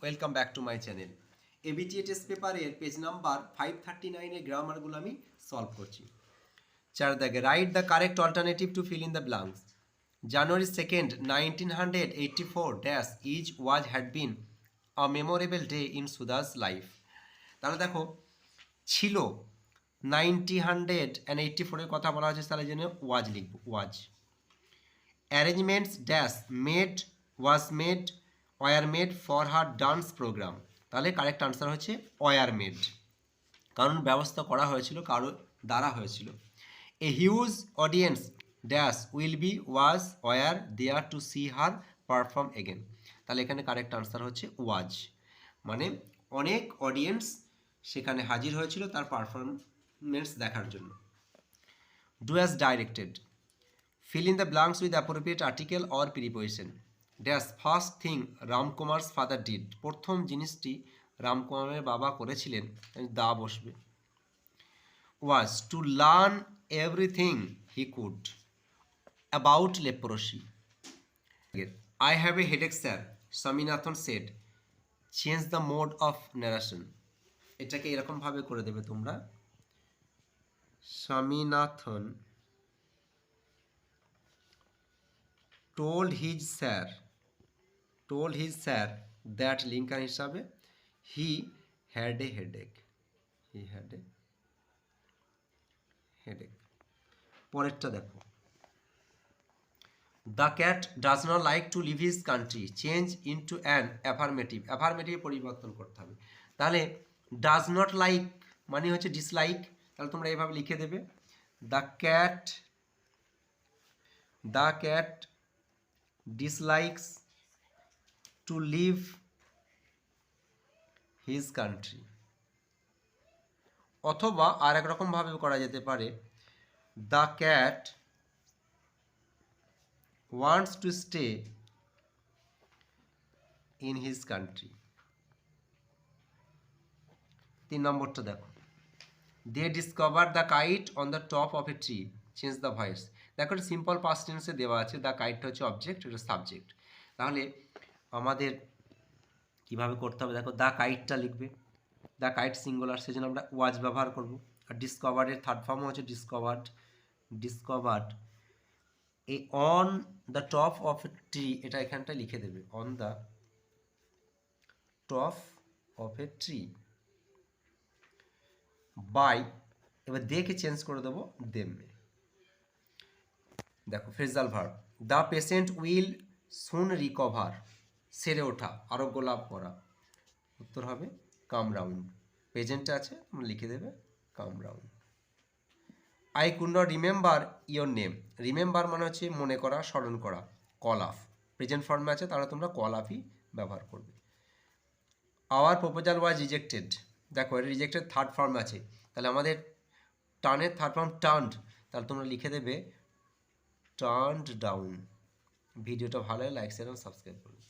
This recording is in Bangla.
Welcome back to my channel. ABTS পেপারের পেজ নাম্বার 539 এর গ্রামারগুলো আমি সলভ করছি। 4 দাগে write the correct alternative to fill in the blanks. January 2nd, 1984 dash is was had been a memorable day in Sudha's life. তাহলে দেখো ছিল 1984 এর কথা বলা হয়েছে, তাহলে জন্য ওয়াজ লিখব। Was arrangements dash made was made were made for her dance programme. তাহলে কারেক্ট আনসার হচ্ছে ওয়ার মেড, কারণ ব্যবস্থা করা হয়েছিল, কারো দ্বারা হয়েছিল। A huge audience dash will be was were there to see her perform again. তাহলে এখানে কারেক্ট আনসার হচ্ছে ওয়াজ, মানে অনেক অডিয়েন্স সেখানে হাজির হয়েছিল তার পারফরমেন্স দেখার জন্য। Do as directed, fill in the blanks with appropriate article or preposition. Dash first thing রামকুমার's father did. প্রথম জিনিসটি রামকুমারের বাবা করেছিলেন, দা বসবে। was to learn everything he could about leprosy. I have a headache sir, Swaminathan said. Change the mode of narration. এটাকে এরকম ভাবে করে দেবে তোমরা, Swaminathan told his sir that linker হিসাবে he had a headache. পরেরটা দেখো, the cat does not like to leave his country. Change into an affirmative. affirmative পরিবর্তন করতে হবে। তাহলে does not like মানে হচ্ছে dislike, তাহলে তোমরা এইভাবে লিখে দেবে, the cat dislikes to leave his country। অথবা আর এক রকম ভাবে করা যেতে পারে, the cat wants to stay in his country। 3 নম্বরটা দেখো, they discovered the kite on the top of a tree. Change the voice. দেখো সিম্পল পাস্ট টেন্সে দেওয়া আছে, দ্য কাইটটা হচ্ছে অবজেক্ট, এটা সাবজেক্ট। তাহলে আমাদের কিভাবে করতে হবে দেখো, দ্য কাইটটা লিখবে, দ্য কাইট সিঙ্গুলার, সেজন্য আমরা ওয়াজ ব্যবহার করব। আর ডিসকভার্ডের থার্ড ফর্ম হচ্ছে discovered a on the top of a tree, এটা এখানটা লিখে দেবে, on the top of a tree by, এবার দেখে চেঞ্জ করে দেবো দেমে। দেখো phrasal verb, the patient will soon recover, সেরে ওঠা, আরোগ্য লাভ করা, উত্তর হবে কাম রাউন্ড। প্রেজেন্টে আছে, তোমরা লিখে দেবে come round. I could not remember your name. Remember মানে হচ্ছে মনে করা, স্মরণ করা, কল আফ। প্রেজেন্ট ফর্মে আছে, তাহলে তোমরা কল আফই ব্যবহার করবে। আওয়ার প্রপোজাল ওয়াজ রিজেক্টেড, দেখো এটা রিজেক্টেড থার্ড ফর্ম আছে, তাহলে আমাদের টার্নের থার্ড ফর্ম টার্নড, তাহলে তোমরা লিখে দেবে টার্নড ডাউন। ভিডিওটা ভালো লাগে লাইক শেয়ার এবং সাবস্ক্রাইব করুন।